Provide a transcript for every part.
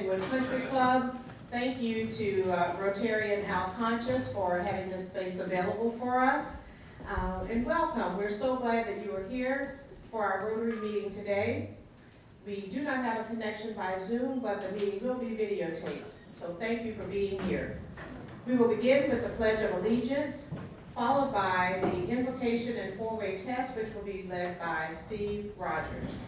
Kenwood Country Club. Thank you to Rotary and Al Conscious for having this space available for us. And welcome. We're so glad that you are here for our Rotary meeting today. We do not have a connection by Zoom, but the meeting will be videotaped. So thank you for being here. We will begin with the Pledge of Allegiance, followed by the invocation and four-way test, which will be led by Steve Rogers.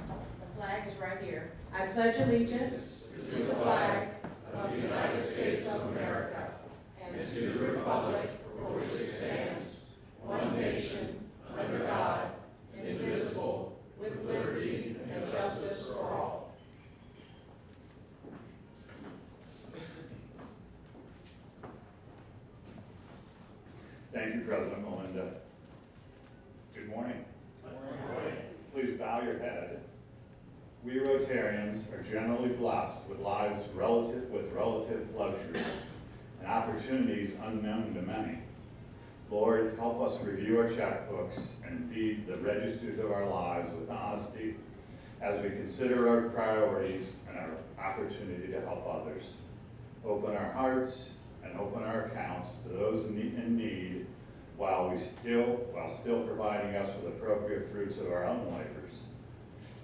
The flag is right here. I pledge allegiance to the flag of the United States of America and to the republic for which it stands, one nation, under God, indivisible, with liberty and justice for all. Thank you, President Melinda. Good morning. Good morning. Please bow your head. We Rotarians are generally blessed with lives with relative luxury and opportunities unknown to many. Lord, help us review our checkbooks and indeed the registers of our lives with honesty as we consider our priorities and our opportunity to help others. Open our hearts and open our accounts to those in need while still providing us with appropriate fruits of our own labors.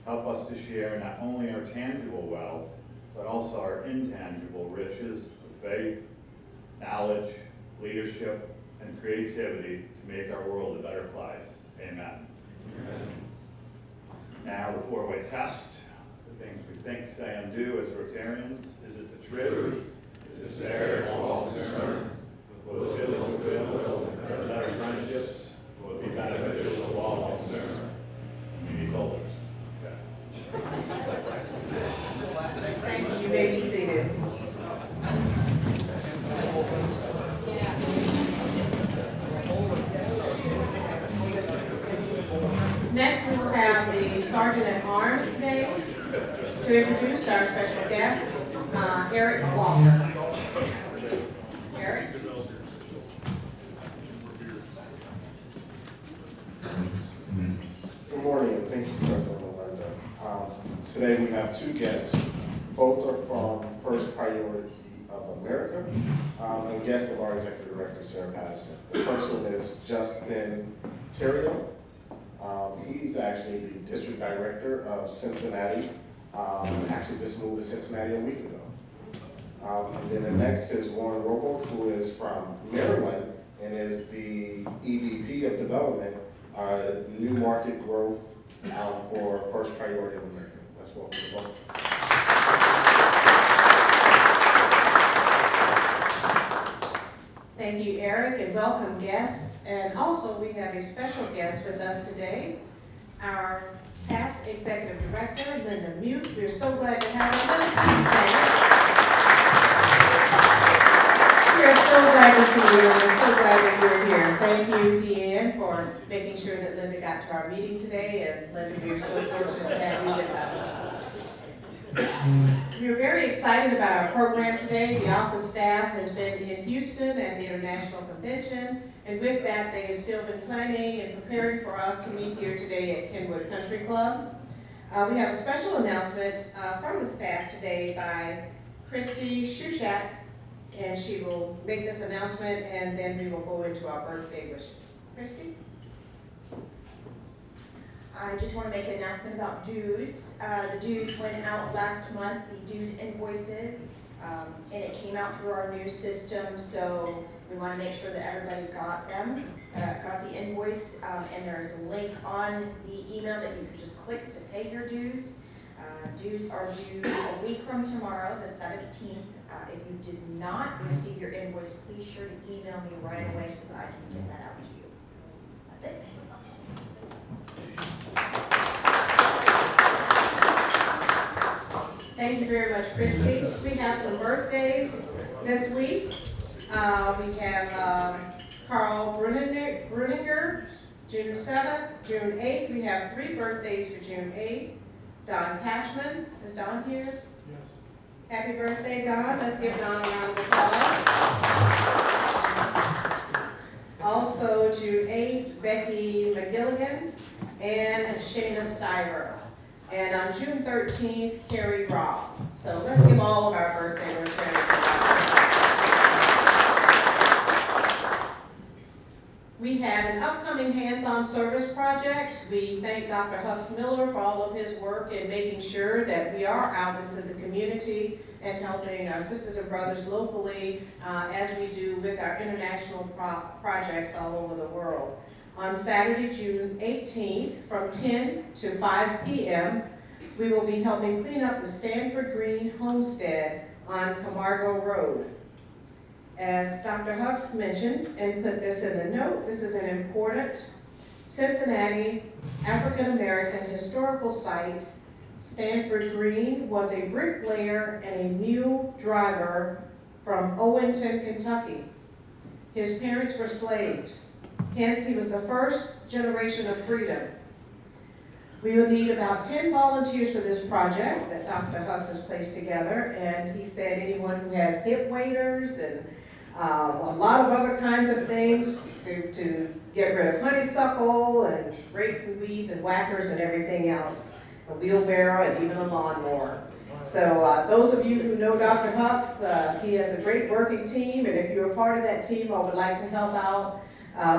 Help us to share not only our tangible wealth, but also our intangible riches of faith, knowledge, leadership, and creativity to make our world a better place. Amen. Amen. Now the four-way test, the things we think, say, and do as Rotarians. Is it the truth? Is it fair to all concerned? Will it build goodwill and better friendships? Will it be beneficial to all concerned? We need holders. Thank you. You may be seated. Next, we will have the Sergeant at Arms today to introduce our special guests, Eric Walker. Eric? Good morning, and thank you, President Melinda. Today we have two guests. Both are from First Priority of America, and guest of our Executive Director, Sarah Patterson. The first one is Justin Terrio. He's actually the District Director of Cincinnati. Actually just moved to Cincinnati a week ago. And then the next is Warren Robo, who is from Maryland and is the EVP of Development, New Market Growth for First Priority of America. Let's welcome them both. Thank you, Eric, and welcome guests. And also we have a special guest with us today, our past Executive Director, Linda Mute. We're so glad to have her. Linda, please stand. We are so glad to see you, and we're so glad that you're here. Thank you, Deanne, for making sure that Linda got to our meeting today, and Linda, we're so fortunate to have you with us. We're very excited about our program today. The office staff has been in Houston at the International Convention, and with that, they have still been planning and preparing for us to meet here today at Kenwood Country Club. We have a special announcement from the staff today by Christy Shushak, and she will make this announcement, and then we will go into our birthday wishes. Christy? I just want to make an announcement about dues. The dues went out last month, the dues invoices, and it came out through our new system, so we want to make sure that everybody got them, got the invoice, and there's a link on the email that you can just click to pay your dues. Dues are due a week from tomorrow, the 17th. If you did not receive your invoice, please sure to email me right away so that I can get that out to you. That's it. Thank you very much, Christy. We have some birthdays this week. We have Carl Bruninger, June 7th, June 8th. We have 3 birthdays for June 8th. Don Patchman, is Don here? Yes. Happy birthday, Don. Let's give Don a round of applause. Also, June 8th, Becky McGilligan and Shayna Stiver. And on June 13th, Carrie Robb. So let's give all of our birthday Rotarians. We have an upcoming hands-on service project. We thank Dr. Hux Miller for all of his work in making sure that we are out into the community and helping our sisters and brothers locally as we do with our international projects all over the world. On Saturday, June 18th, from 10 to 5 p.m., we will be helping clean up the Stanford Green Homestead on Camargo Road. As Dr. Hux mentioned, and put this in the note, this is an important Cincinnati African-American historical site. Stanford Green was a bricklayer and a mule driver from Owenton, Kentucky. His parents were slaves. Hence, he was the first generation of freedom. We will need about 10 volunteers for this project that Dr. Hux has placed together, and he said anyone who has hip waders and a lot of other kinds of things to get rid of honeysuckle and rakes and weeds and whackers and everything else, a wheelbarrow and even a lawnmower. So those of you who know Dr. Hux, he has a great working team, and if you're a part of that team or would like to help out,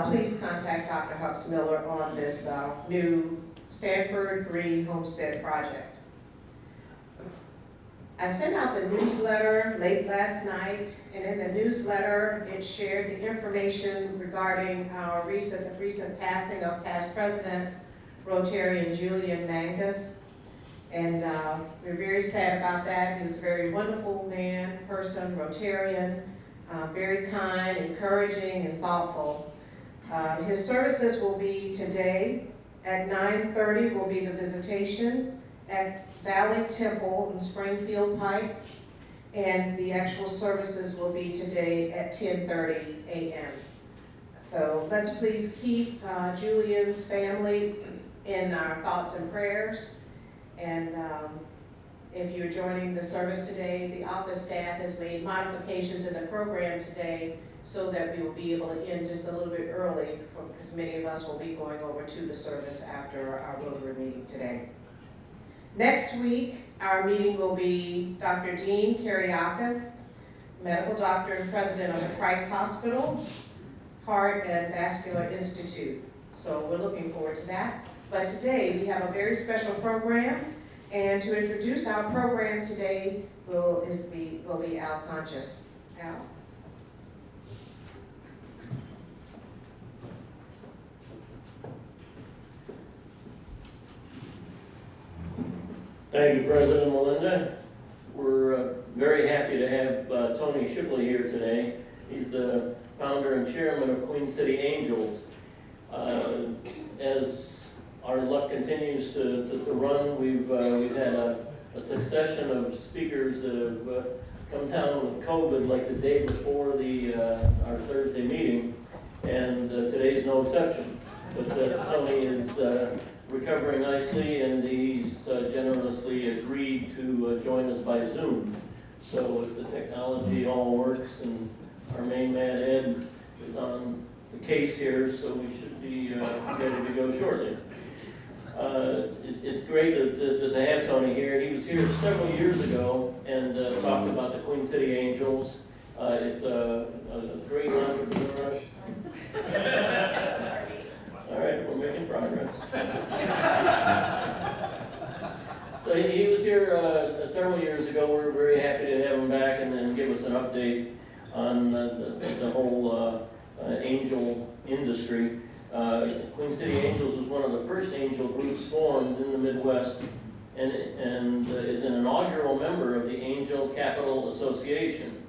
please contact Dr. Hux Miller on this new Stanford Green Homestead project. I sent out the newsletter late last night, and in the newsletter, it shared the information regarding our recent passing of past president, Rotarian Julian Mangus. And we're very sad about that. He was a very wonderful man, person, Rotarian, very kind, encouraging, and thoughtful. His services will be today at 9:30 will be the visitation at Valley Temple in Springfield Pike, and the actual services will be today at 10:30 a.m. So let's please keep Julian's family in our thoughts and prayers. And if you're joining the service today, the office staff has made modifications in the program today so that we will be able to end just a little bit early, because many of us will be going over to the service after our Rotary meeting today. Next week, our meeting will be Dr. Dean Kariakis, medical doctor and president of the Christ Hospital, Heart and Vascular Institute. So we're looking forward to that. But today, we have a very special program, and to introduce our program today will be Al Conscious. Al? Thank you, President Melinda. We're very happy to have Tony Shipley here today. He's the founder and chairman of Queen City Angels. As our luck continues to run, we've had a succession of speakers that have come down with COVID like the day before our Thursday meeting, and today's no exception. But Tony is recovering nicely, and he's generously agreed to join us by Zoom. So if the technology all works, and our main man Ed is on the case here, so we should be ready to go shortly. It's great to have Tony here. He was here several years ago and talked about the Queen City Angels. It's a great entrepreneur. All right, we're making progress. So he was here several years ago. We're very happy to have him back and give us an update on the whole angel industry. Queen City Angels was one of the first angel groups formed in the Midwest, and is an inaugural member of the Angel Capital Association.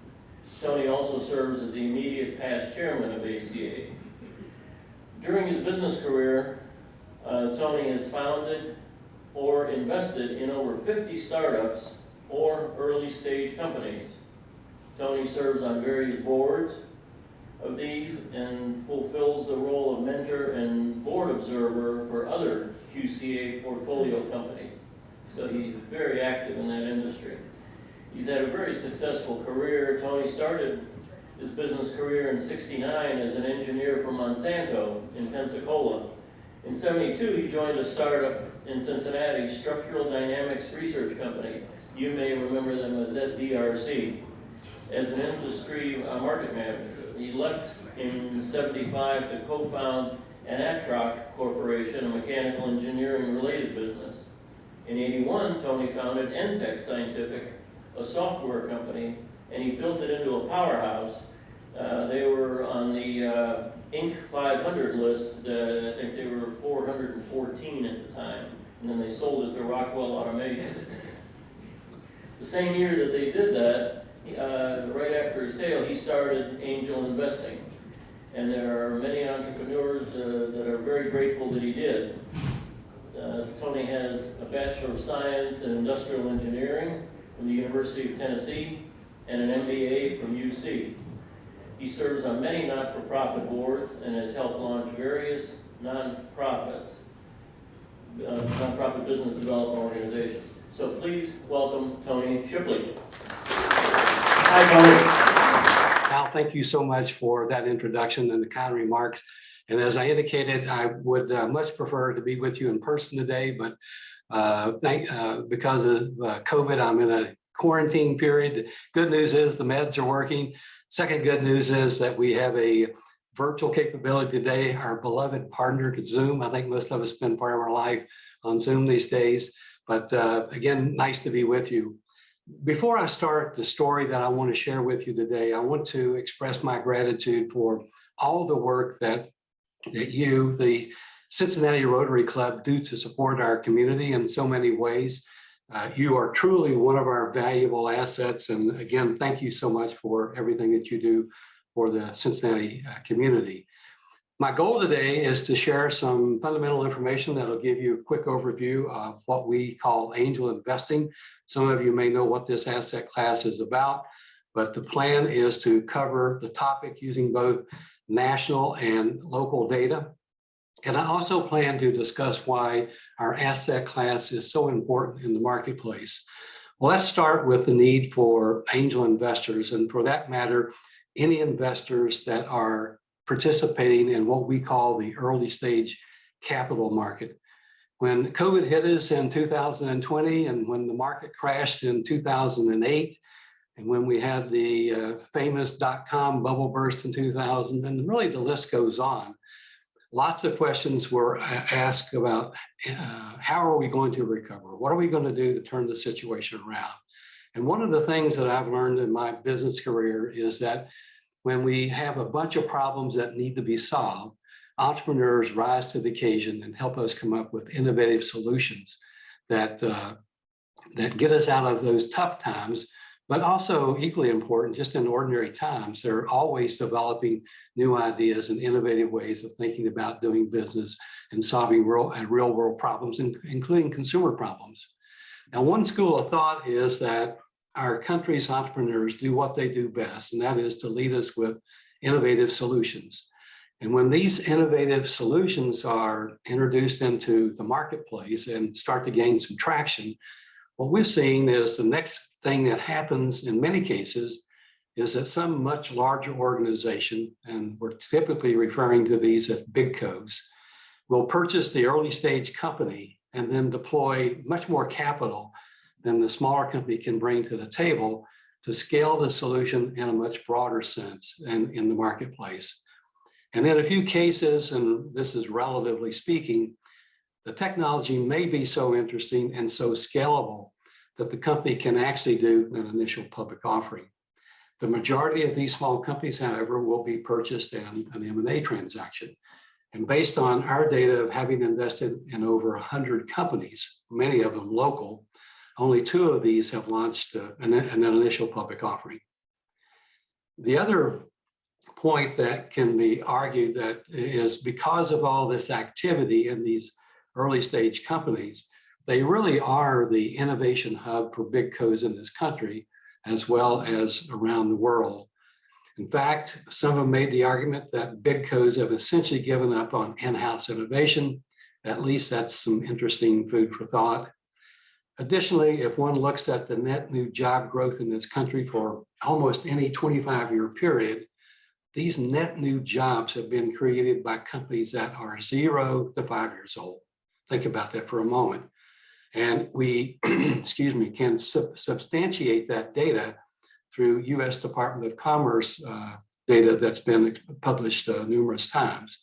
Tony also serves as the immediate past chairman of ACA. During his business career, Tony has founded or invested in over 50 startups or early stage companies. Tony serves on various boards of these and fulfills the role of mentor and board observer for other QCA portfolio companies. So he's very active in that industry. He's had a very successful career. Tony started his business career in '69 as an engineer for Monsanto in Pensacola, In '72, he joined a startup in Cincinnati, Structural Dynamics Research Company. You may remember them as SDRC. As an industry market manager, he left in '75 to co-found an Atroc Corporation, a mechanical engineering related business. In '81, Tony founded Entech Scientific, a software company, and he built it into a powerhouse. They were on the Inc. 500 list. I think they were 414 at the time, and then they sold it to Rockwell Automation. The same year that they did that, right after his sale, he started angel investing. And there are many entrepreneurs that are very grateful that he did. Tony has a Bachelor of Science in Industrial Engineering from the University of Tennessee and an MBA from UC. He serves on many not-for-profit boards and has helped launch various nonprofit business development organizations. So please welcome Tony Shipley. Hi, Tony. Al, thank you so much for that introduction and the kind remarks. And as I indicated, I would much prefer to be with you in person today, but because of COVID, I'm in a quarantine period. The good news is the meds are working. Second good news is that we have a virtual capability today, our beloved partner to Zoom. I think most of us spend part of our life on Zoom these days, but again, nice to be with you. Before I start the story that I want to share with you today, I want to express my gratitude for all the work that you, the Cincinnati Rotary Club, do to support our community in so many ways. You are truly one of our valuable assets. And again, thank you so much for everything that you do for the Cincinnati community. My goal today is to share some fundamental information that will give you a quick overview of what we call angel investing. Some of you may know what this asset class is about, but the plan is to cover the topic using both national and local data. And I also plan to discuss why our asset class is so important in the marketplace. Well, let's start with the need for angel investors, and for that matter, any investors that are participating in what we call the early stage capital market. When COVID hit us in 2020, and when the market crashed in 2008, and when we had the famous dot-com bubble burst in 2000, and really the list goes on, lots of questions were asked about how are we going to recover? What are we going to do to turn the situation around? And one of the things that I've learned in my business career is that when we have a bunch of problems that need to be solved, entrepreneurs rise to the occasion and help us come up with innovative solutions that get us out of those tough times. But also equally important, just in ordinary times, they're always developing new ideas and innovative ways of thinking about doing business and solving real world problems, including consumer problems. Now, one school of thought is that our country's entrepreneurs do what they do best, and that is to lead us with innovative solutions. And when these innovative solutions are introduced into the marketplace and start to gain some traction, what we're seeing is the next thing that happens in many cases is that some much larger organization, and we're typically referring to these as big co's, will purchase the early stage company and then deploy much more capital than the smaller company can bring to the table to scale the solution in a much broader sense and in the marketplace. And in a few cases, and this is relatively speaking, the technology may be so interesting and so scalable that the company can actually do an initial public offering. The majority of these small companies, however, will be purchased in an M&A transaction. And based on our data of having invested in over 100 companies, many of them local, only 2 of these have launched an initial public offering. The other point that can be argued that is because of all this activity in these early stage companies, they really are the innovation hub for big co's in this country, as well as around the world. In fact, some of them made the argument that big co's have essentially given up on in-house innovation. At least that's some interesting food for thought. Additionally, if one looks at the net new job growth in this country for almost any 25-year period, these net new jobs have been created by companies that are 0 to 5 years old. Think about that for a moment. And we, excuse me, can substantiate that data through US Department of Commerce data that's been published numerous times.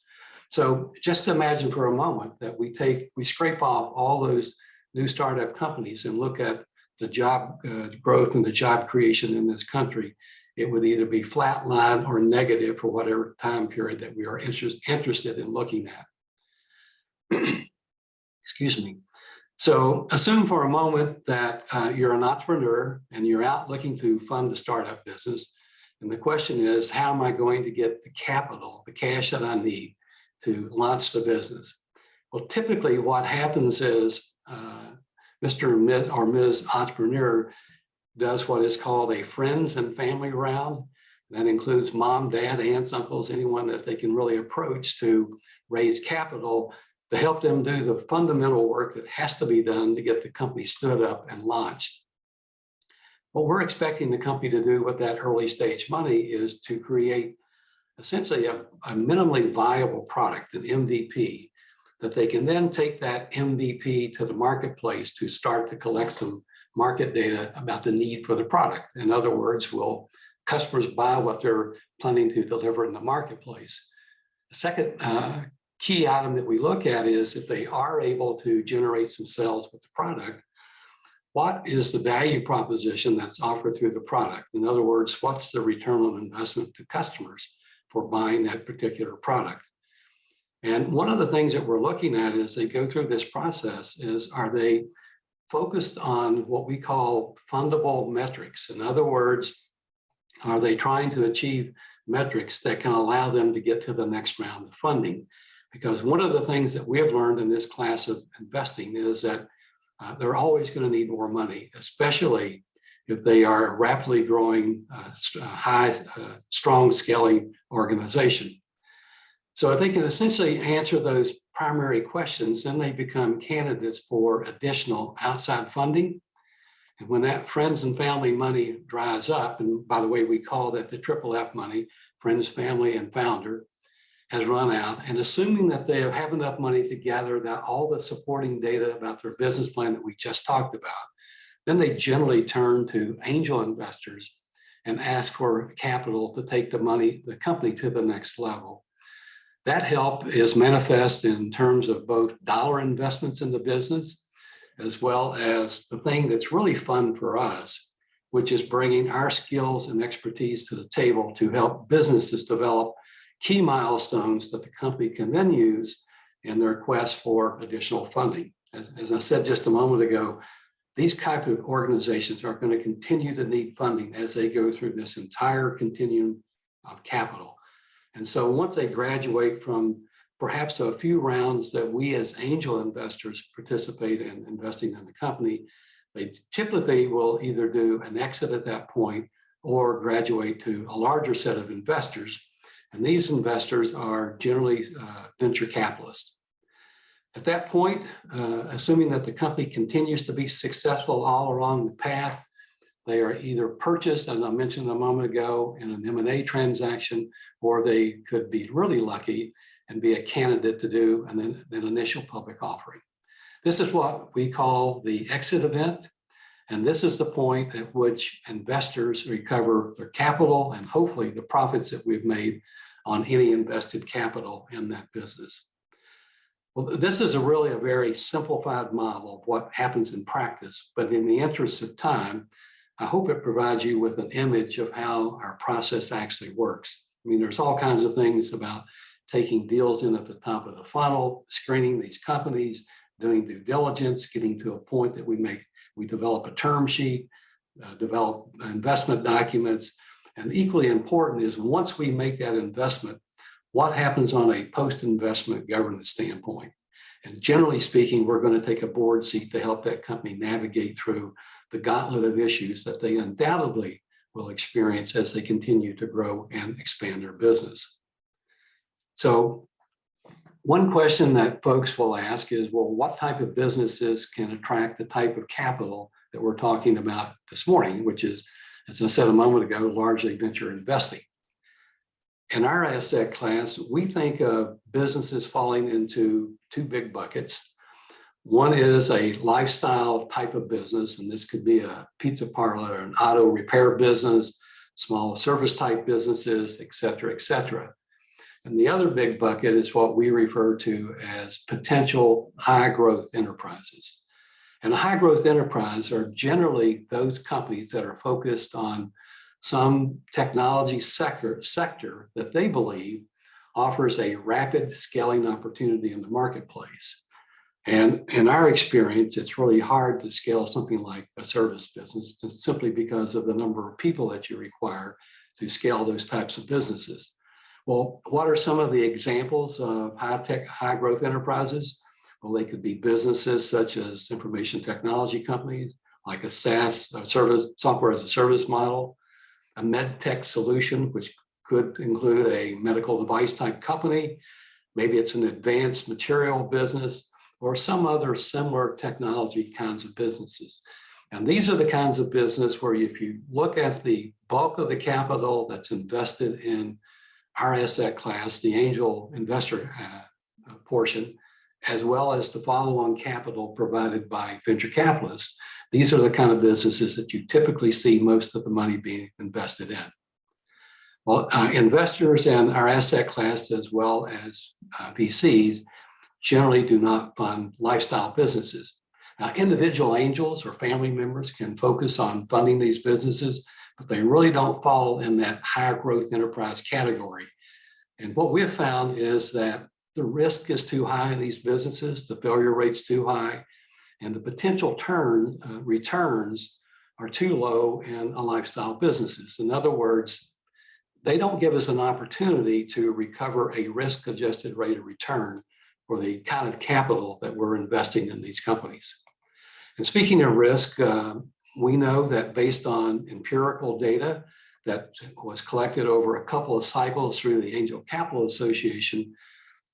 So just imagine for a moment that we scrape off all those new startup companies and look at the job growth and the job creation in this country. It would either be flatline or negative for whatever time period that we are interested in looking at. Excuse me. So assume for a moment that you're an entrepreneur and you're out looking to fund the startup business. And the question is, how am I going to get the capital, the cash that I need to launch the business? Well, typically what happens is Mr. or Ms. Entrepreneur does what is called a friends and family round. That includes mom, dad, aunts, uncles, anyone that they can really approach to raise capital to help them do the fundamental work that has to be done to get the company stood up and launched. What we're expecting the company to do with that early stage money is to create essentially a minimally viable product, an MVP, that they can then take that MVP to the marketplace to start to collect some market data about the need for the product. In other words, will customers buy what they're planning to deliver in the marketplace? The second key item that we look at is if they are able to generate some sales with the product, what is the value proposition that's offered through the product? In other words, what's the return on investment to customers for buying that particular product? And one of the things that we're looking at as they go through this process is, are they focused on what we call fundable metrics? In other words, are they trying to achieve metrics that can allow them to get to the next round of funding? Because one of the things that we have learned in this class of investing is that they're always going to need more money, especially if they are a rapidly growing, strong scaling organization. So if they can essentially answer those primary questions, then they become candidates for additional outside funding. And when that friends and family money dries up, and by the way, we call that the triple F money, friends, family, and founder, has run out, and assuming that they have enough money to gather that all the supporting data about their business plan that we just talked about, then they generally turn to angel investors and ask for capital to take the company to the next level. That help is manifest in terms of both dollar investments in the business, as well as the thing that's really fun for us, which is bringing our skills and expertise to the table to help businesses develop key milestones that the company can then use in their quest for additional funding. As I said just a moment ago, these type of organizations are going to continue to need funding as they go through this entire continuum of capital. And so once they graduate from perhaps a few rounds that we as angel investors participate in investing in the company, they typically will either do an exit at that point or graduate to a larger set of investors. And these investors are generally venture capitalists. At that point, assuming that the company continues to be successful all along the path, they are either purchased, as I mentioned a moment ago, in an M&A transaction, or they could be really lucky and be a candidate to do an initial public offering. This is what we call the exit event. And this is the point at which investors recover their capital and hopefully the profits that we've made on any invested capital in that business. Well, this is really a very simplified model of what happens in practice, but in the interest of time, I hope it provides you with an image of how our process actually works. I mean, there's all kinds of things about taking deals in at the top of the funnel, screening these companies, doing due diligence, getting to a point that we develop a term sheet, develop investment documents, and equally important is once we make that investment, what happens on a post-investment governance standpoint? And generally speaking, we're going to take a board seat to help that company navigate through the gauntlet of issues that they undoubtedly will experience as they continue to grow and expand their business. So one question that folks will ask is, well, what type of businesses can attract the type of capital that we're talking about this morning, which is, as I said a moment ago, largely venture investing. In our asset class, we think of businesses falling into two big buckets. One is a lifestyle type of business, and this could be a pizza parlor, an auto repair business, small service type businesses, et cetera, et cetera. And the other big bucket is what we refer to as potential high growth enterprises. And a high growth enterprise are generally those companies that are focused on some technology sector that they believe offers a rapid scaling opportunity in the marketplace. And in our experience, it's really hard to scale something like a service business simply because of the number of people that you require to scale those types of businesses. Well, what are some of the examples of high growth enterprises? Well, they could be businesses such as information technology companies, like a SaaS, software as a service model, a med tech solution, which could include a medical device type company. Maybe it's an advanced material business or some other similar technology kinds of businesses. And these are the kinds of business where if you look at the bulk of the capital that's invested in our asset class, the angel investor portion, as well as the follow-on capital provided by venture capitalists, these are the kind of businesses that you typically see most of the money being invested in. Well, investors in our asset class, as well as VCs, generally do not fund lifestyle businesses. Now, individual angels or family members can focus on funding these businesses, but they really don't fall in that higher growth enterprise category. And what we've found is that the risk is too high in these businesses, the failure rate's too high, and the potential returns are too low in a lifestyle businesses. In other words, they don't give us an opportunity to recover a risk-adjusted rate of return for the kind of capital that we're investing in these companies. And speaking of risk, we know that based on empirical data that was collected over a couple of cycles through the Angel Capital Association,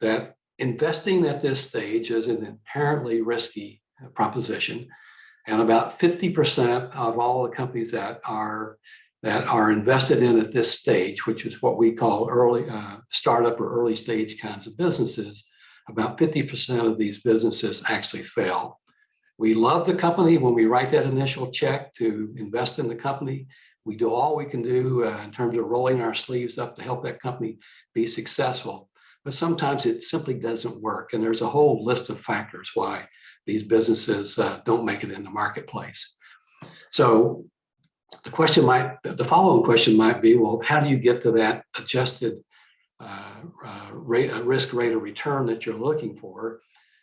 that investing at this stage is an inherently risky proposition. And about 50% of all the companies that are invested in at this stage, which is what we call early startup or early stage kinds of businesses, about 50% of these businesses actually fail. We love the company when we write that initial check to invest in the company. We do all we can do in terms of rolling our sleeves up to help that company be successful. But sometimes it simply doesn't work. And there's a whole list of factors why these businesses don't make it in the marketplace. So the following question might be, well, how do you get to that adjusted risk rate of return that you're looking for?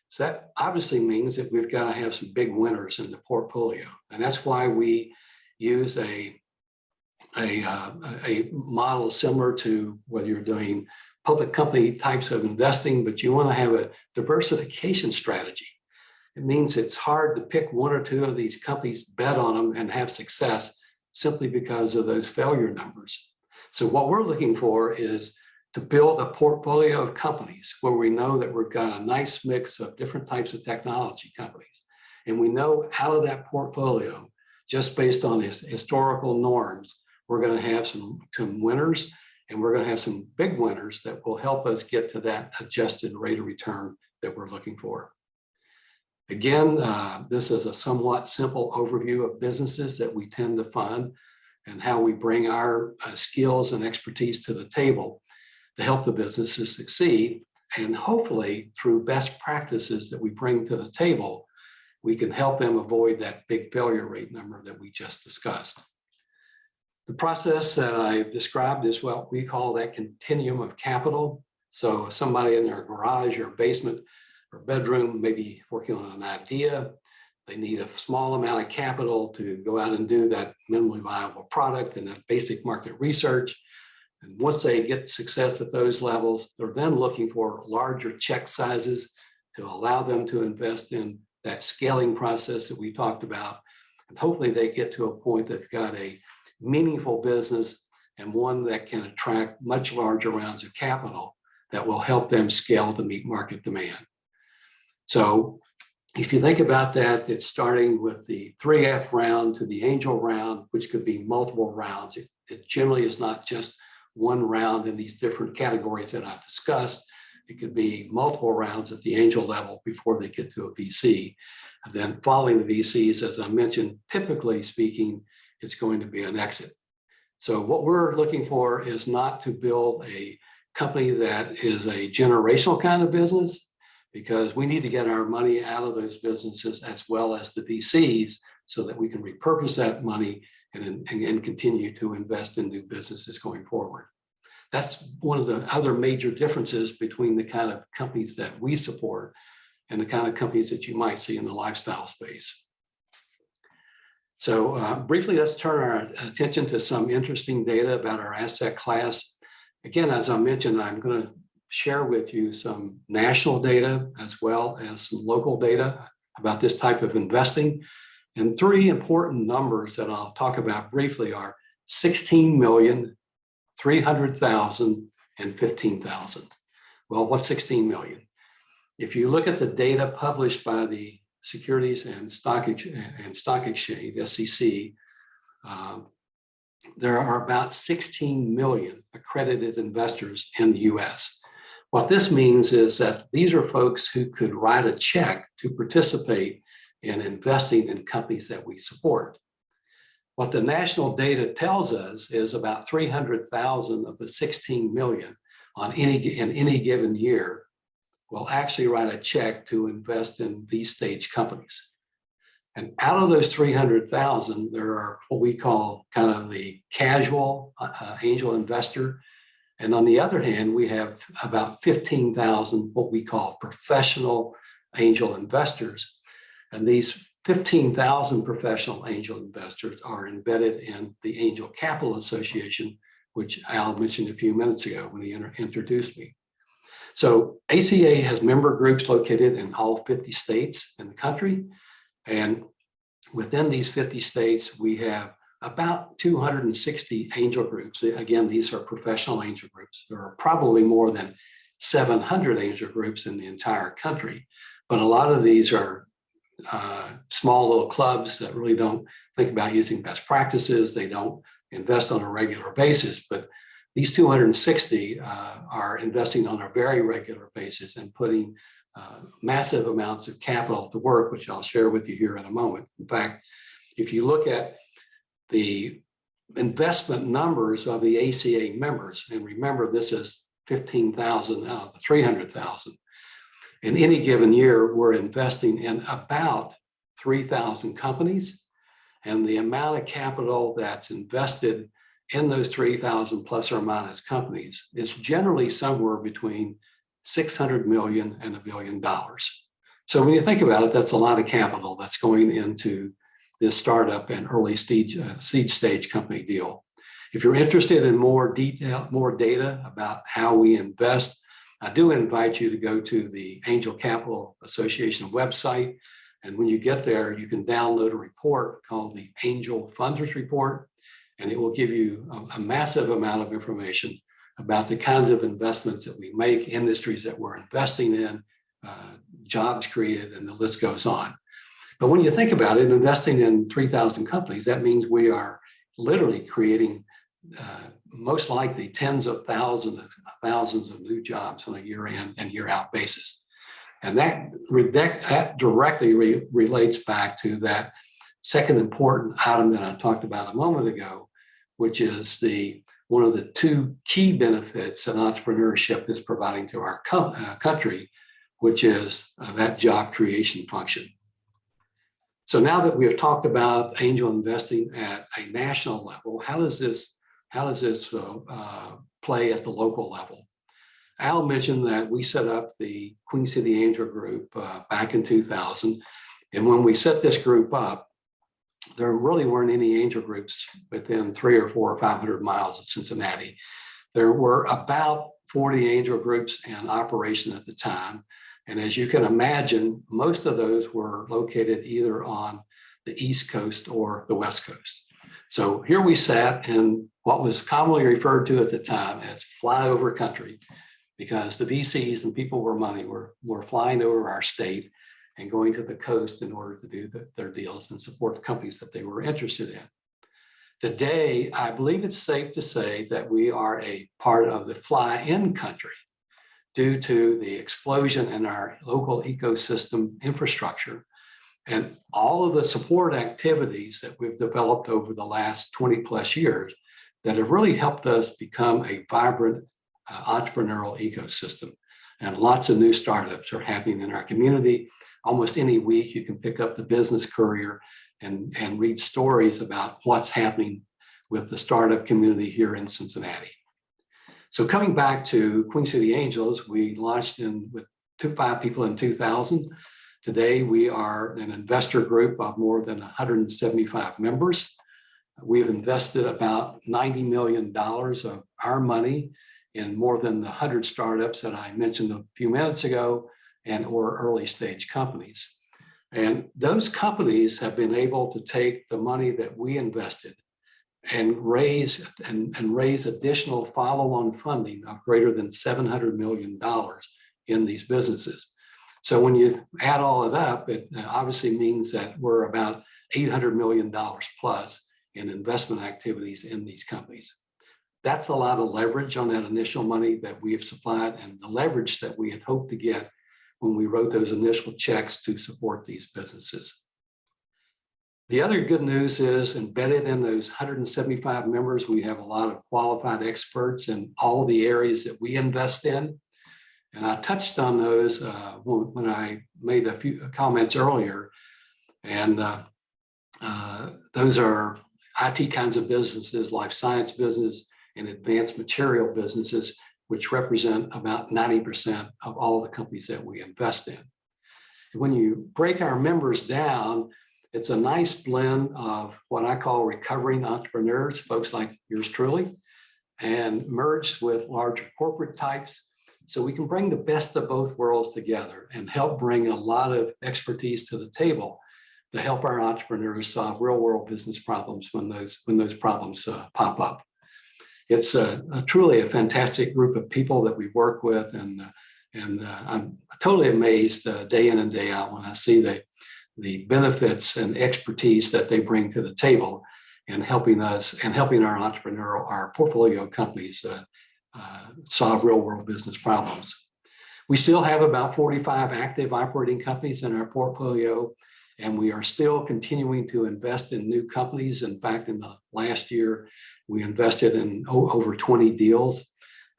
So that obviously means that we've got to have some big winners in the portfolio. And that's why we use a model similar to whether you're doing public company types of investing, but you want to have a diversification strategy. It means it's hard to pick one or two of these companies, bet on them, and have success simply because of those failure numbers. So what we're looking for is to build a portfolio of companies where we know that we've got a nice mix of different types of technology companies. And we know out of that portfolio, just based on historical norms, we're going to have some winners, and we're going to have some big winners that will help us get to that adjusted rate of return that we're looking for. Again, this is a somewhat simple overview of businesses that we tend to fund and how we bring our skills and expertise to the table to help the businesses succeed. And hopefully, through best practices that we bring to the table, we can help them avoid that big failure rate number that we just discussed. The process that I described is what we call that continuum of capital. So somebody in their garage or basement or bedroom may be working on an idea. They need a small amount of capital to go out and do that minimally viable product and that basic market research. And once they get success at those levels, they're then looking for larger check sizes to allow them to invest in that scaling process that we talked about. And hopefully they get to a point that they've got a meaningful business and one that can attract much larger rounds of capital that will help them scale to meet market demand. So if you think about that, it's starting with the 3F round to the angel round, which could be multiple rounds. It generally is not just one round in these different categories that I've discussed. It could be multiple rounds at the angel level before they get to a VC. And then following the VCs, as I mentioned, typically speaking, it's going to be an exit. So what we're looking for is not to build a company that is a generational kind of business, because we need to get our money out of those businesses as well as the VCs so that we can repurpose that money and continue to invest in new businesses going forward. That's one of the other major differences between the kind of companies that we support and the kind of companies that you might see in the lifestyle space. So briefly, let's turn our attention to some interesting data about our asset class. Again, as I mentioned, I'm going to share with you some national data as well as some local data about this type of investing. And three important numbers that I'll talk about briefly are 16 million, 300,000, and 15,000. Well, what's 16 million? If you look at the data published by the Securities and Stock Exchange, SEC, there are about 16 million accredited investors in the US. What this means is that these are folks who could write a check to participate in investing in companies that we support. What the national data tells us is about 300,000 of the 16 million in any given year will actually write a check to invest in these stage companies. And out of those 300,000, there are what we call kind of the casual angel investor. And on the other hand, we have about 15,000 what we call professional angel investors. And these 15,000 professional angel investors are embedded in the Angel Capital Association, which Al mentioned a few minutes ago when he introduced me. So ACA has member groups located in all 50 states in the country. And within these 50 states, we have about 260 angel groups. Again, these are professional angel groups. There are probably more than 700 angel groups in the entire country, but a lot of these are small little clubs that really don't think about using best practices. They don't invest on a regular basis, but these 260 are investing on a very regular basis and putting massive amounts of capital to work, which I'll share with you here in a moment. In fact, if you look at the investment numbers of the ACA members, and remember this is 15,000 out of the 300,000, in any given year, we're investing in about 3,000 companies, and the amount of capital that's invested in those 3,000 plus or minus companies is generally somewhere between 600 million and $1 billion. So when you think about it, that's a lot of capital that's going into this startup and early seed stage company deal. If you're interested in more detail, more data about how we invest, I do invite you to go to the Angel Capital Association website. And when you get there, you can download a report called the Angel Funders Report, and it will give you a massive amount of information about the kinds of investments that we make, industries that we're investing in, jobs created, and the list goes on. But when you think about it, investing in 3,000 companies, that means we are literally creating most likely tens of thousands of new jobs on a year in and year out basis. And that directly relates back to that second important item that I talked about a moment ago, which is one of the two key benefits that entrepreneurship is providing to our country, which is that job creation function. So now that we have talked about angel investing at a national level, how does this play at the local level? Al mentioned that we set up the Queen City Angel Group back in 2000. And when we set this group up, there really weren't any angel groups within 300 or 400 or 500 miles of Cincinnati. There were about 40 angel groups in operation at the time. And as you can imagine, most of those were located either on the East Coast or the West Coast. So here we sat in what was commonly referred to at the time as flyover country, because the VCs and people with money were flying over our state and going to the coast in order to do their deals and support the companies that they were interested in. Today, I believe it's safe to say that we are a part of the fly-in country due to the explosion in our local ecosystem infrastructure and all of the support activities that we've developed over the last 20 plus years that have really helped us become a vibrant entrepreneurial ecosystem. And lots of new startups are happening in our community. Almost any week you can pick up the Business Courier and read stories about what's happening with the startup community here in Cincinnati. So coming back to Queen City Angels, we launched with 5 people in 2000. Today, we are an investor group of more than 175 members. We've invested about $90 million of our money in more than the 100 startups that I mentioned a few minutes ago or early stage companies. And those companies have been able to take the money that we invested and raise additional follow-on funding of greater than $700 million in these businesses. So when you add all of that up, it obviously means that we're about $800 million plus in investment activities in these companies. That's a lot of leverage on that initial money that we have supplied and the leverage that we had hoped to get when we wrote those initial checks to support these businesses. The other good news is embedded in those 175 members, we have a lot of qualified experts in all the areas that we invest in. And I touched on those when I made a few comments earlier. And those are IT kinds of businesses, life science business, and advanced material businesses, which represent about 90% of all the companies that we invest in. When you break our members down, it's a nice blend of what I call recovering entrepreneurs, folks like yours truly, and merged with larger corporate types. So we can bring the best of both worlds together and help bring a lot of expertise to the table to help our entrepreneurs solve real world business problems when those problems pop up. It's truly a fantastic group of people that we work with, and I'm totally amazed day in and day out when I see the benefits and expertise that they bring to the table in helping us and helping our portfolio companies solve real world business problems. We still have about 45 active operating companies in our portfolio, and we are still continuing to invest in new companies. In fact, in the last year, we invested in over 20 deals.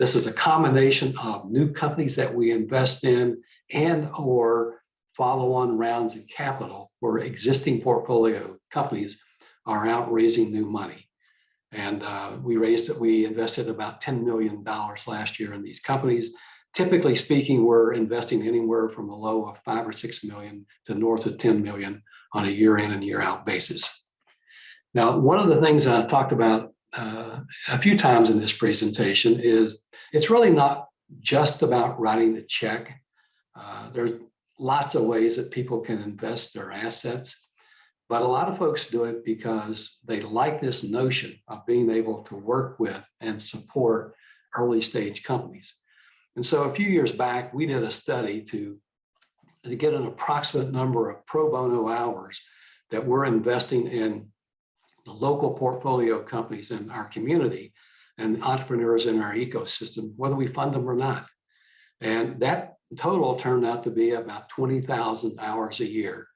This is a combination of new companies that we invest in and or follow-on rounds of capital where existing portfolio companies are out raising new money. And we invested about $10 million last year in these companies. Typically speaking, we're investing anywhere from a low of $5 or $6 million to north of 10 million on a year in and year out basis. Now, one of the things that I talked about a few times in this presentation is it's really not just about writing the check. There's lots of ways that people can invest their assets, but a lot of folks do it because they like this notion of being able to work with and support early stage companies. And so a few years back, we did a study to get an approximate number of pro bono hours that we're investing in the local portfolio companies in our community and entrepreneurs in our ecosystem, whether we fund them or not. And that total turned out to be about 20,000 hours a year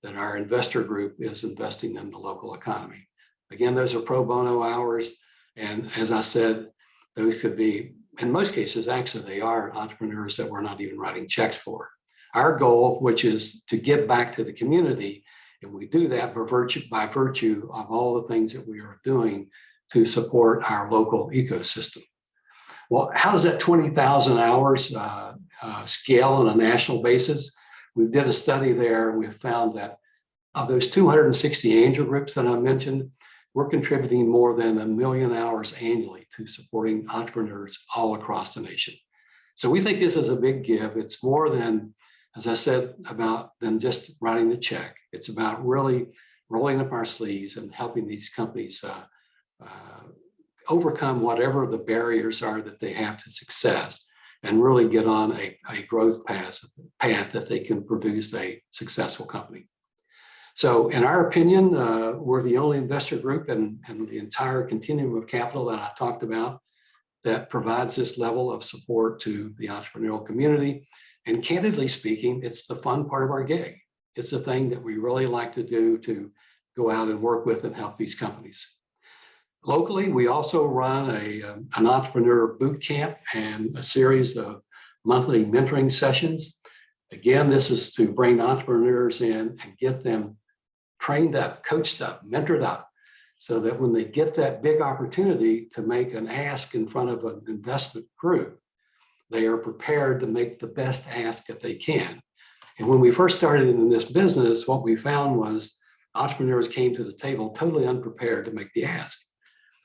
that our investor group is investing in the local economy. Again, those are pro bono hours. And as I said, those could be, in most cases, actually, they are entrepreneurs that we're not even writing checks for. Our goal, which is to give back to the community, and we do that by virtue of all the things that we are doing to support our local ecosystem. Well, how does that 20,000 hours scale on a national basis? We did a study there, and we found that of those 260 angel groups that I mentioned, we're contributing more than 1 million hours annually to supporting entrepreneurs all across the nation. So we think this is a big give. It's more than, as I said, than just writing the check. It's about really rolling up our sleeves and helping these companies overcome whatever the barriers are that they have to success and really get on a growth path that they can produce a successful company. So in our opinion, we're the only investor group in the entire continuum of capital that I talked about that provides this level of support to the entrepreneurial community. And candidly speaking, it's the fun part of our gig. It's the thing that we really like to do, to go out and work with and help these companies. Locally, we also run an entrepreneur boot camp and a series of monthly mentoring sessions. Again, this is to bring entrepreneurs in and get them trained up, coached up, mentored up, so that when they get that big opportunity to make an ask in front of an investment group, they are prepared to make the best ask that they can. And when we first started in this business, what we found was entrepreneurs came to the table totally unprepared to make the ask.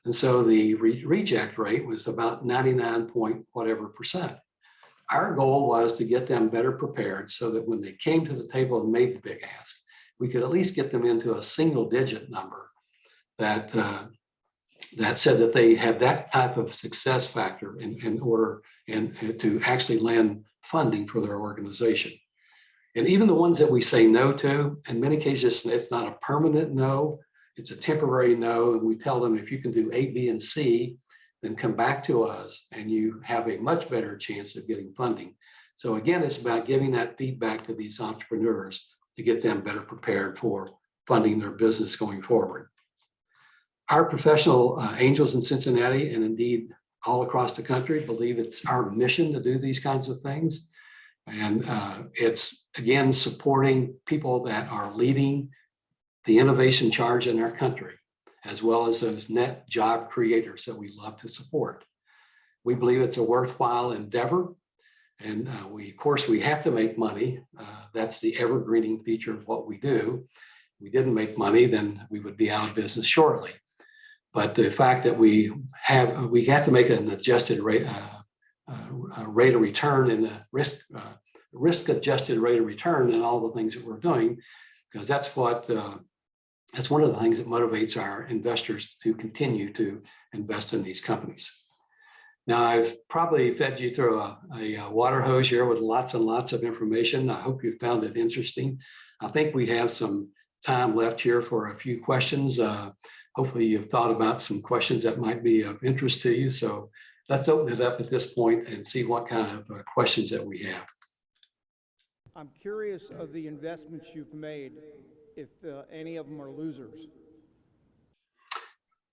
And so the reject rate was about 99 point whatever percent. Our goal was to get them better prepared so that when they came to the table and made the big ask, we could at least get them into a single digit number that said that they had that type of success factor in order and to actually land funding for their organization. And even the ones that we say no to, in many cases, it's not a permanent no, it's a temporary no. And we tell them, if you can do A, B, and C, then come back to us and you have a much better chance of getting funding. So again, it's about giving that feedback to these entrepreneurs to get them better prepared for funding their business going forward. Our professional angels in Cincinnati, and indeed all across the country, believe it's our mission to do these kinds of things. And it's, again, supporting people that are leading the innovation charge in our country, as well as those net job creators that we love to support. We believe it's a worthwhile endeavor. And of course, we have to make money. That's the evergreening feature of what we do. If we didn't make money, then we would be out of business shortly. But the fact that we have to make an adjusted rate of return and the risk adjusted rate of return and all the things that we're doing, because that's one of the things that motivates our investors to continue to invest in these companies. Now, I've probably fed you through a water hose here with lots and lots of information. I hope you found it interesting. I think we have some time left here for a few questions. Hopefully you've thought about some questions that might be of interest to you. So let's open it up at this point and see what kind of questions that we have. I'm curious of the investments you've made, if any of them are losers.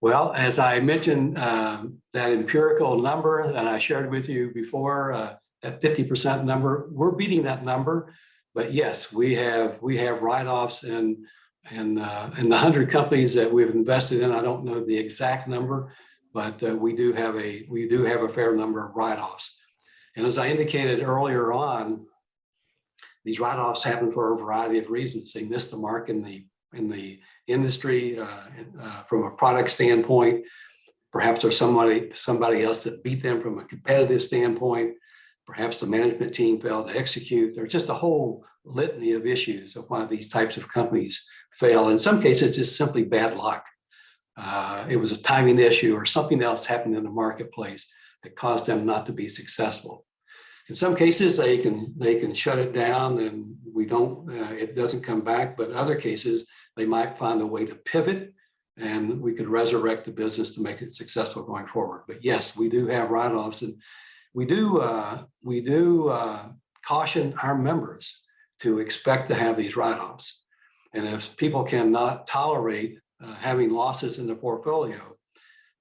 Well, as I mentioned, that empirical number that I shared with you before, that 50% number, we're beating that number. But yes, we have write-offs in the 100 companies that we've invested in. I don't know the exact number, but we do have a fair number of write-offs. And as I indicated earlier on, these write-offs happen for a variety of reasons. They missed the mark in the industry from a product standpoint. Perhaps there's somebody else that beat them from a competitive standpoint. Perhaps the management team failed to execute. There's just a whole litany of issues of why these types of companies fail. In some cases, it's simply bad luck. It was a timing issue or something else happened in the marketplace that caused them not to be successful. In some cases, they can shut it down and it doesn't come back. But in other cases, they might find a way to pivot and we could resurrect the business to make it successful going forward. But yes, we do have write-offs, and we do caution our members to expect to have these write-offs. And if people cannot tolerate having losses in the portfolio,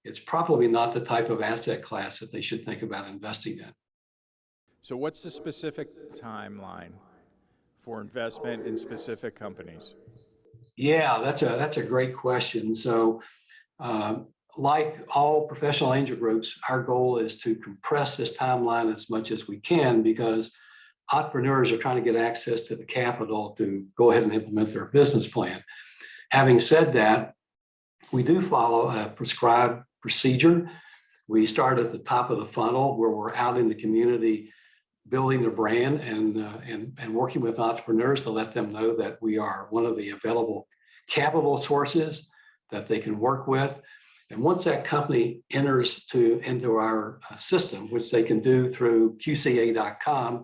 it's probably not the type of asset class that they should think about investing in. So what's the specific timeline for investment in specific companies? Yeah, that's a great question. So like all professional angel groups, our goal is to compress this timeline as much as we can, because entrepreneurs are trying to get access to the capital to go ahead and implement their business plan. Having said that, we do follow a prescribed procedure. We start at the top of the funnel where we're out in the community building a brand and working with entrepreneurs to let them know that we are one of the available capital sources that they can work with. And once that company enters into our system, which they can do through QCA.com,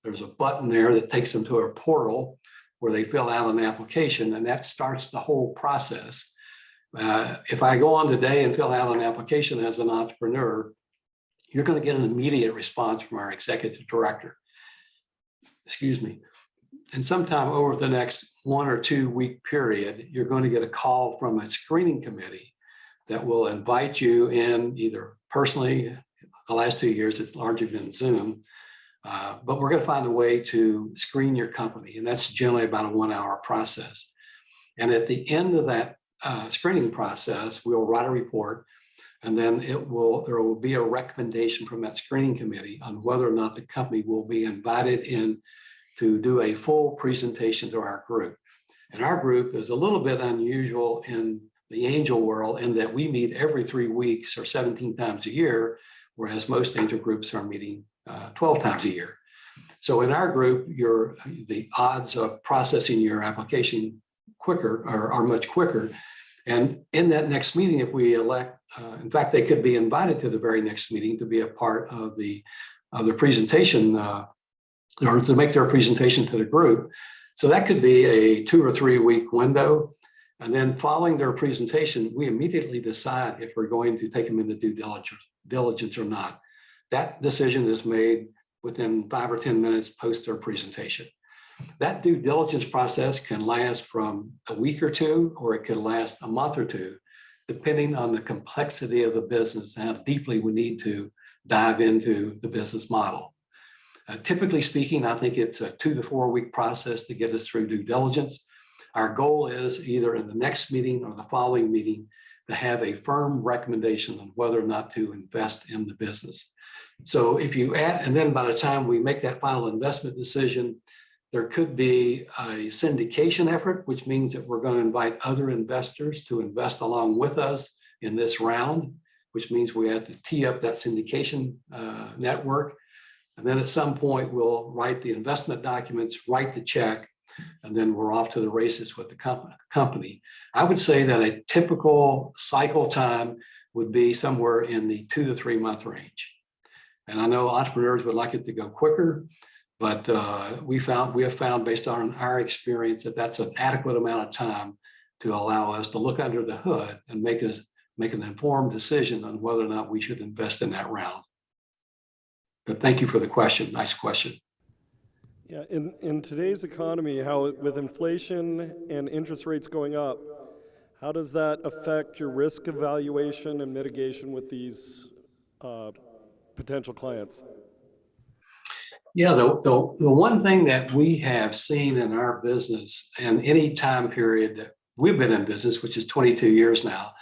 there's a button there that takes them to a portal where they fill out an application, and that starts the whole process. If I go on today and fill out an application as an entrepreneur, you're going to get an immediate response from our executive director. Excuse me. And sometime over the next 1 or 2 week period, you're going to get a call from a screening committee that will invite you in either personally. The last 2 years, it's largely been Zoom, but we're going to find a way to screen your company. And that's generally about a 1 hour process. And at the end of that screening process, we'll write a report, and then there will be a recommendation from that screening committee on whether or not the company will be invited in to do a full presentation to our group. And our group is a little bit unusual in the angel world in that we meet every 3 weeks or 17 times a year, whereas most angel groups are meeting 12 times a year. So in our group, the odds of processing your application quicker are much quicker. And in that next meeting, if we elect, in fact, they could be invited to the very next meeting to be a part of the presentation or to make their presentation to the group. So that could be a 2 or 3 week window. And then following their presentation, we immediately decide if we're going to take them into due diligence or not. That decision is made within 5 or 10 minutes post their presentation. That due diligence process can last from a week or 2, or it can last a month or 2, depending on the complexity of the business and how deeply we need to dive into the business model. Typically speaking, I think it's a 2 to 4 week process to get us through due diligence. Our goal is either in the next meeting or the following meeting to have a firm recommendation on whether or not to invest in the business. So if you add, and then by the time we make that final investment decision, there could be a syndication effort, which means that we're going to invite other investors to invest along with us in this round, which means we have to tee up that syndication network. And then at some point, we'll write the investment documents, write the check, and then we're off to the races with the company. I would say that a typical cycle time would be somewhere in the 2 to 3 month range. And I know entrepreneurs would like it to go quicker, but we have found based on our experience that that's an adequate amount of time to allow us to look under the hood and make an informed decision on whether or not we should invest in that round. But thank you for the question. Nice question. Yeah, in today's economy, with inflation and interest rates going up, how does that affect your risk evaluation and mitigation with these potential clients? Yeah, the one thing that we have seen in our business and any time period that we've been in business, which is 22 years now,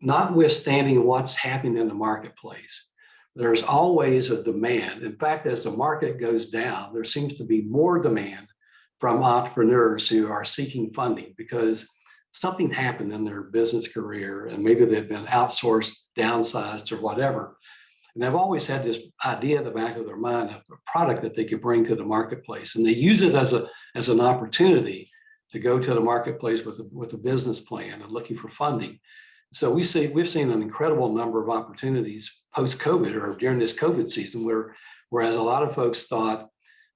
notwithstanding what's happening in the marketplace, there's always a demand. In fact, as the market goes down, there seems to be more demand from entrepreneurs who are seeking funding because something happened in their business career and maybe they've been outsourced, downsized, or whatever. And they've always had this idea in the back of their mind of a product that they could bring to the marketplace. And they use it as an opportunity to go to the marketplace with a business plan and looking for funding. So we've seen an incredible number of opportunities post-COVID or during this COVID season, whereas a lot of folks thought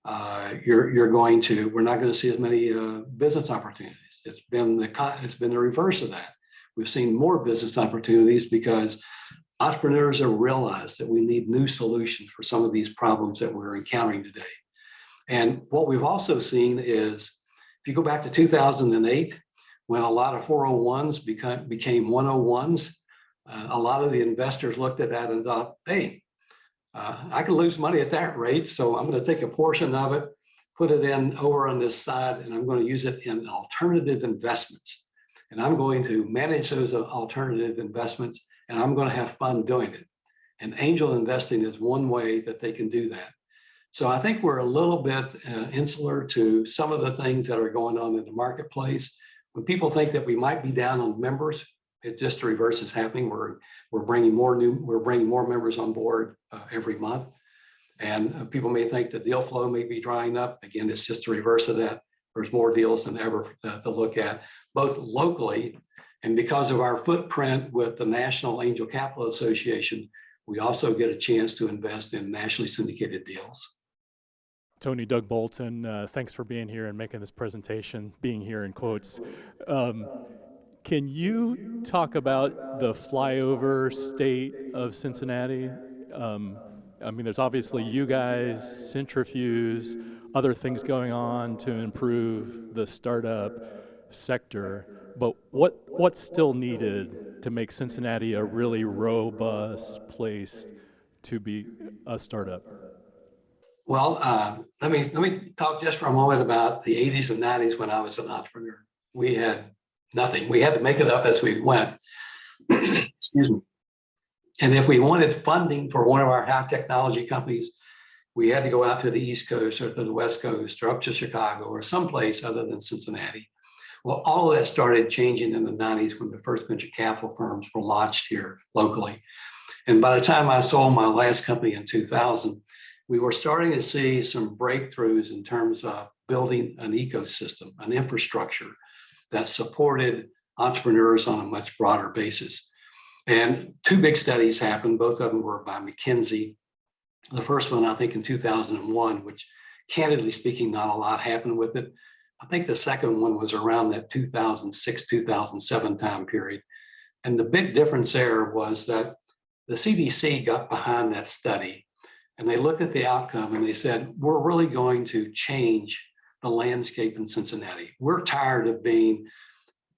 we're not going to see as many business opportunities. It's been the reverse of that. We've seen more business opportunities because entrepreneurs have realized that we need new solutions for some of these problems that we're encountering today. And what we've also seen is, if you go back to 2008, when a lot of 401s became 101s, a lot of the investors looked at that and thought, hey, I can lose money at that rate, so I'm going to take a portion of it, put it in over on this side, and I'm going to use it in alternative investments. And I'm going to manage those alternative investments, and I'm going to have fun doing it. And angel investing is one way that they can do that. So I think we're a little bit insular to some of the things that are going on in the marketplace. When people think that we might be down on members, it's just the reverse is happening. We're bringing more members on board every month, and people may think the deal flow may be drying up. Again, it's just the reverse of that. There's more deals than ever to look at, both locally, and because of our footprint with the National Angel Capital Association, we also get a chance to invest in nationally syndicated deals. Tony, Doug Bolton, thanks for being here and making this presentation, being here in quotes. Can you talk about the flyover state of Cincinnati? I mean, there's obviously you guys, Centrifuge, other things going on to improve the startup sector, but what's still needed to make Cincinnati a really robust place to be a startup? Well, let me talk just for a moment about the 80s and 90s when I was an entrepreneur. We had nothing. We had to make it up as we went. Excuse me. And if we wanted funding for one of our high technology companies, we had to go out to the East Coast or to the West Coast or up to Chicago or someplace other than Cincinnati. Well, all of that started changing in the 90s when the first venture capital firms were launched here locally. And by the time I sold my last company in 2000, we were starting to see some breakthroughs in terms of building an ecosystem, an infrastructure that supported entrepreneurs on a much broader basis. And two big studies happened. Both of them were by McKinsey. The first one, I think, in 2001, which candidly speaking, not a lot happened with it. I think the second one was around that 2006, 2007 time period. And the big difference there was that the CDC got behind that study and they looked at the outcome and they said, we're really going to change the landscape in Cincinnati. We're tired of being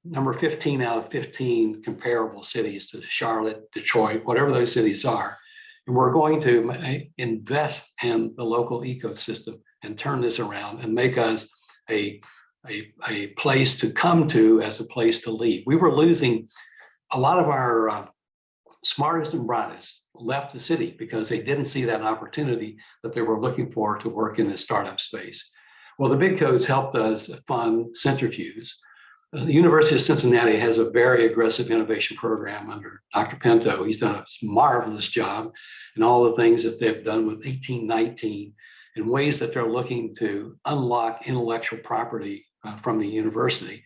number 15 out of 15 comparable cities to Charlotte, Detroit, whatever those cities are. And we're going to invest in the local ecosystem and turn this around and make us a place to come to as a place to lead. We were losing a lot of our smartest and brightest left the city because they didn't see that opportunity that they were looking for to work in the startup space. Well, the big codes helped us fund Centrifuge. The University of Cincinnati has a very aggressive innovation program under Dr. Pinto. He's done a marvelous job in all the things that they've done with 1819 in ways that they're looking to unlock intellectual property from the university.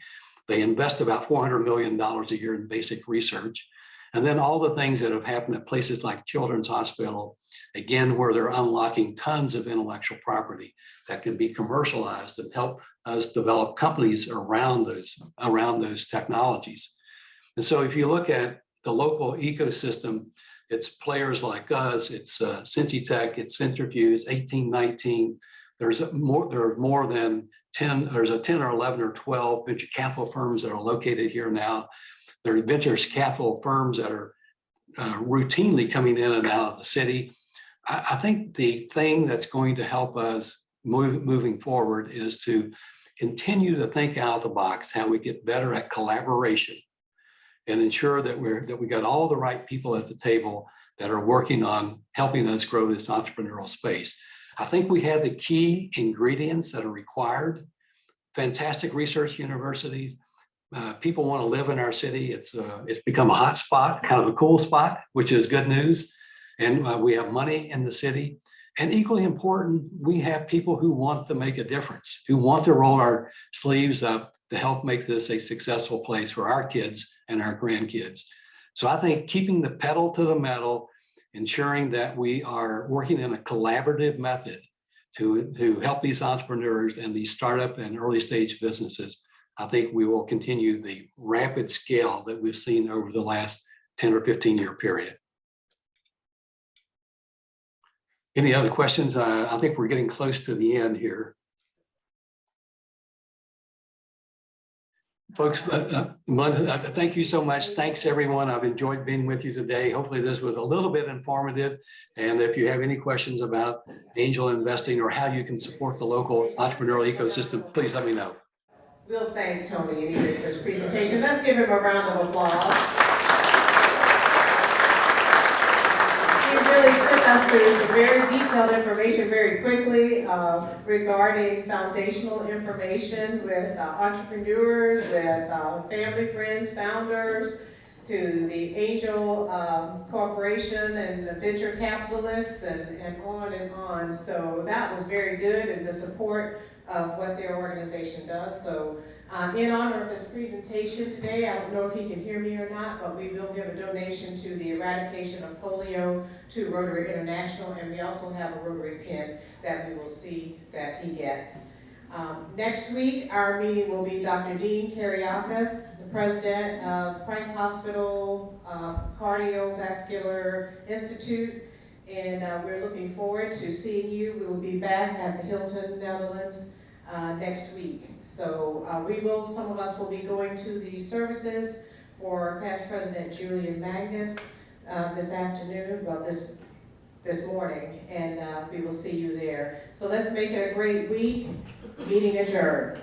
They invest about $400 million a year in basic research. And then all the things that have happened at places like Children's Hospital, again, where they're unlocking tons of intellectual property that can be commercialized and help us develop companies around those technologies. And so if you look at the local ecosystem, it's players like us, it's Cincy it's Centrifuge, 1819. There are more than 10, there's a 10 or 11 or 12 venture capital firms that are located here now. There are venture capital firms that are routinely coming in and out of the city. I think the thing that's going to help us moving forward is to continue to think out of the box, how we get better at collaboration and ensure that we got all the right people at the table that are working on helping us grow this entrepreneurial space. I think we have the key ingredients that are required. Fantastic research universities. People want to live in our city. It's become a hot spot, kind of a cool spot, which is good news. And we have money in the city. And equally important, we have people who want to make a difference, who want to roll our sleeves up to help make this a successful place for our kids and our grandkids. So I think keeping the pedal to the metal, ensuring that we are working in a collaborative method to help these entrepreneurs and these startup and early stage businesses, I think we will continue the rapid scale that we've seen over the last 10 or 15 year period. Any other questions? I think we're getting close to the end here. Folks, thank you so much. Thanks everyone. I've enjoyed being with you today. Hopefully this was a little bit informative. And if you have any questions about angel investing or how you can support the local entrepreneurial ecosystem, please let me know. We'll thank Tony anyway for his presentation. Let's give him a round of applause. He really took us through some very detailed information very quickly regarding foundational information with entrepreneurs, with family, friends, founders, to the angel corporation and the venture capitalists and on and on. So that was very good, and the support of what their organization does. So In honor of his presentation today, I don't know if he can hear me or not, but we will give a donation to the eradication of polio to Rotary International, and we also have a Rotary pin that we will see that he gets. Next week, our meeting will be Dr. Dean Kariakis, the president of Price Hospital Cardiovascular Institute, and we're looking forward to seeing you. We will be back at the Hilton, Netherlands next week. So some of us will be going to the services for past President Julian Magnus this afternoon, well, this morning, and we will see you there. So let's make it a great week. Meeting adjourned.